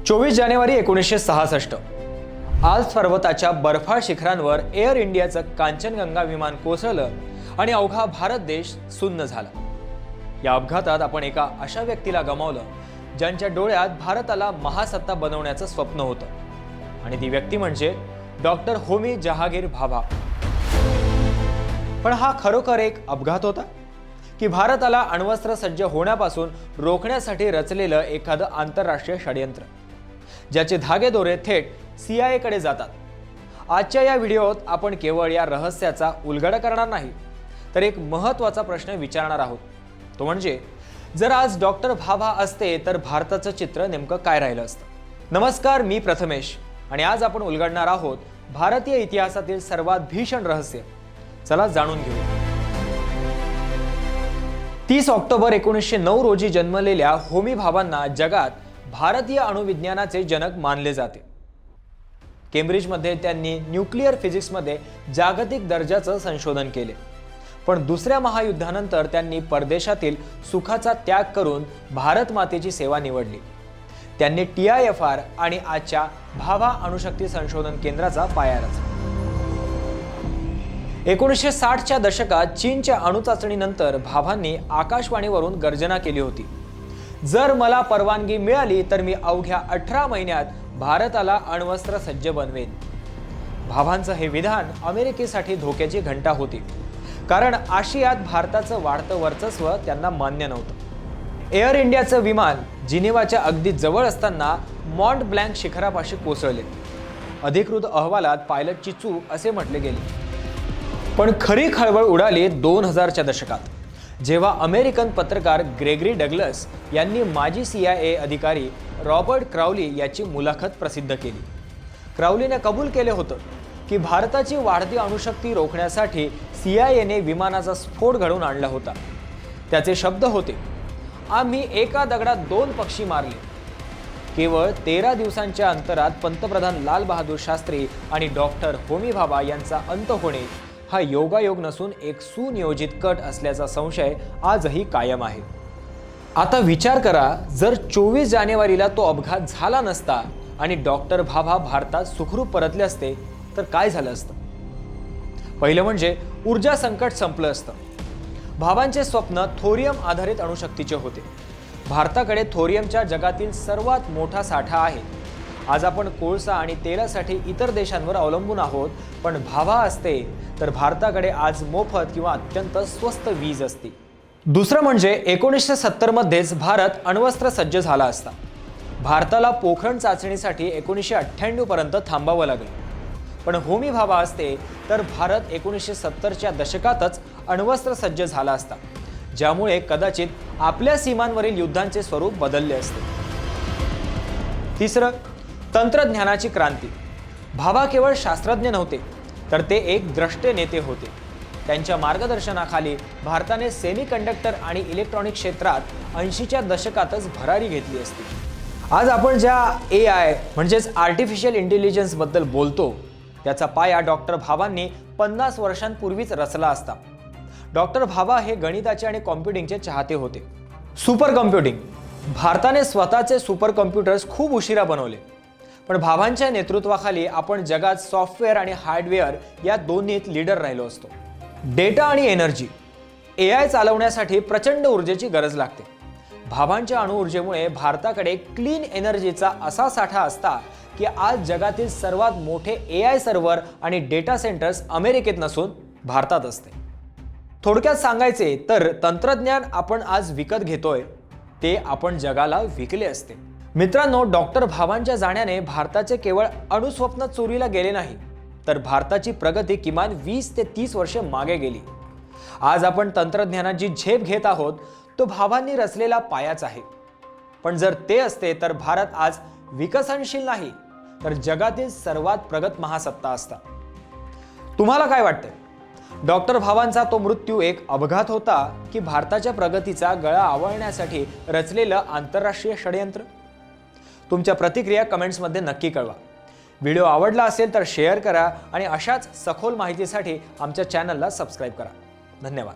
24 जानेवारी 1966 आज पर्वताच्या बर्फाळ शिखरांवर एअर इंडियाचं कांचनगंगा विमान कोसळलं आणि अवघा भारत देश सुन्न झाला। या अपघातात आपण एका अशा व्यक्तीला गमावलं ज्यांच्या डोळ्यात भारताला महासत्ता बनवण्याचं स्वप्न होतं आणि ती व्यक्ती म्हणजे डॉक्टर होमी जहांगीर भाभा। पण हा खरोखर एक अपघात होता की भारताला अण्वस्त्र सज्ज होण्यापासून रोखण्यासाठी रचलेलं एखादं आंतरराष्ट्रीय षडयंत्र ज्याचे धागेदोरे थेट CIA कडे जातात। आजच्या या व्हिडिओत आपण केवळ या रहस्याचा उलगडा करणार नाही तर एक महत्त्वाचा प्रश्न विचारणार आहोत, तो म्हणजे जर आज डॉक्टर भाभा असते तर भारताचं चित्र नेमकं काय राहिलं असतं। नमस्कार, मी प्रथमेश आणि आज आपण उलगडणार आहोत भारतीय इतिहासातील सर्वात भीषण रहस्य। चला जाणून घेऊ। 30 ऑक्टोबर 1909 रोजी जन्मलेल्या होमी भाभांना जगात भारतीय अणुविज्ञानाचे जनक मानले जाते। केम्ब्रिजमध्ये त्यांनी न्यूक्लिअर फिजिक्समध्ये जागतिक दर्जाचं संशोधन केले, पण दुसऱ्या महायुद्धानंतर त्यांनी परदेशातील सुखाचा त्याग करून भारत मातेची सेवा निवडली। त्यांनी TIFR आणि आजच्या भाभा अणुशक्ती संशोधन केंद्राचा पाया रचला। 1960च्या दशकात चीनच्या अणुचाचणीनंतर भाभांनी आकाशवाणीवरून गर्जना केली होती, जर मला परवानगी मिळाली तर मी अवघ्या 18 महिन्यात भारताला अण्वस्त्र सज्ज बनवेन। भाभांचं हे विधान अमेरिकेसाठी धोक्याची घंटा होती, कारण आशियात भारताचं वाढतं वर्चस्व त्यांना मान्य नव्हतं। एअर इंडियाचं विमान जिनिवाच्या अगदी जवळ असताना मॉन्ट ब्लँक शिखरापाशी कोसळले। अधिकृत अहवालात पायलटची चूक असे म्हटले गेले, पण खरी खळबळ उडाली 2000च्या दशकात, जेव्हा अमेरिकन पत्रकार ग्रेगरी डग्लस यांनी माजी CIA अधिकारी रॉबर्ट क्राउली याची मुलाखत प्रसिद्ध केली। क्राउलीने कबूल केले होतं की भारताची वाढती अणुशक्ती रोखण्यासाठी CIAने विमानाचा स्फोट घडवून आणला होता। त्याचे शब्द होते, आम्ही एका दगडात 2 पक्षी मारले। केवळ 13 दिवसांच्या अंतरात पंतप्रधान लाल बहादूर शास्त्री आणि डॉक्टर होमी भाभा यांचा अंत होणे हा योगायोग नसून एक सुनियोजित कट असल्याचा संशय आजही कायम आहे। आता विचार करा, जर 24 जानेवारीला तो अपघात झाला नसता आणि डॉक्टर भाभा भारतात सुखरूप परतले असते तर काय झालं असतं। पहिलं म्हणजे ऊर्जा संकट संपलं असतं। भाभांचे स्वप्न थोरियम आधारित अणुशक्तीचे होते। भारताकडे थोरियमच्या जगातील सर्वात मोठा साठा आहे। आज आपण कोळसा आणि तेलासाठी इतर देशांवर अवलंबून आहोत, पण भाभा असते तर भारताकडे आज मोफत किंवा अत्यंत स्वस्त वीज असती। दुसरं म्हणजे 1970 मध्येच भारत अण्वस्त्र सज्ज झाला असता। भारताला पोखरण चाचणीसाठी 1998 पर्यंत थांबावं लागलं, पण होमी भाभा असते तर भारत 1970च्या दशकातच अण्वस्त्र सज्ज झाला असता, ज्यामुळे कदाचित आपल्या सीमांवरील युद्धांचे स्वरूप बदलले असते। तिसरं, तंत्रज्ञानाची क्रांती। भाभा केवळ शास्त्रज्ञ नव्हते तर ते एक द्रष्टे नेते होते। त्यांच्या मार्गदर्शनाखाली भारताने सेमीकंडक्टर आणि इलेक्ट्रॉनिक क्षेत्रात 80च्या दशकातच भरारी घेतली असती। आज आपण ज्या AI म्हणजेच आर्टिफिशियल इंटेलिजन्स बद्दल बोलतो त्याचा पाया डॉक्टर भाभांनी 50 वर्षांपूर्वीच रचला असता। डॉक्टर भाभा हे गणिताचे आणि कॉम्प्युटिंगचे चाहते होते। सुपर कॉम्प्युटिंग, भारताने स्वतःचे सुपर कॉम्प्युटर्स खूप उशिरा बनवले, पण भाभांच्या नेतृत्वाखाली आपण जगात सॉफ्टवेअर आणि हार्डवेअर या दोन्हीत लीडर राहिलो असतो। डेटा आणि एनर्जी, AI चालवण्यासाठी प्रचंड ऊर्जेची गरज लागते। भाभांच्या अणुऊर्जेमुळे भारताकडे क्लीन एनर्जीचा असा साठा असता की आज जगातील सर्वात मोठे AI सर्व्हर आणि डेटा सेंटर्स अमेरिकेत नसून भारतात असते। थोडक्यात सांगायचे तर तंत्रज्ञान आपण आज विकत घेतोय ते आपण जगाला विकले असते। मित्रांनो, डॉक्टर भाभांच्या जाण्याने भारताचे केवळ अणुस्वप्न चोरीला गेले नाही तर भारताची प्रगती किमान 20 ते 30 वर्षे मागे गेली। आज आपण तंत्रज्ञानाची झेप घेत आहोत तो भाभांनी रचलेला पायाच आहे, पण जर ते असते तर भारत आज विकसनशील नाही तर जगातील सर्वात प्रगत महासत्ता असता। तुम्हाला काय वाटतं, डॉक्टर भाभांचा तो मृत्यू एक अपघात होता की भारताच्या प्रगतीचा गळा आवळण्यासाठी रचलेलं आंतरराष्ट्रीय षडयंत्र? तुमच्या प्रतिक्रिया कमेंट्समध्ये नक्की कळवा। व्हिडिओ आवडला असेल तर शेअर करा आणि अशाच सखोल माहितीसाठी आमच्या चॅनलला सबस्क्राईब करा। धन्यवाद।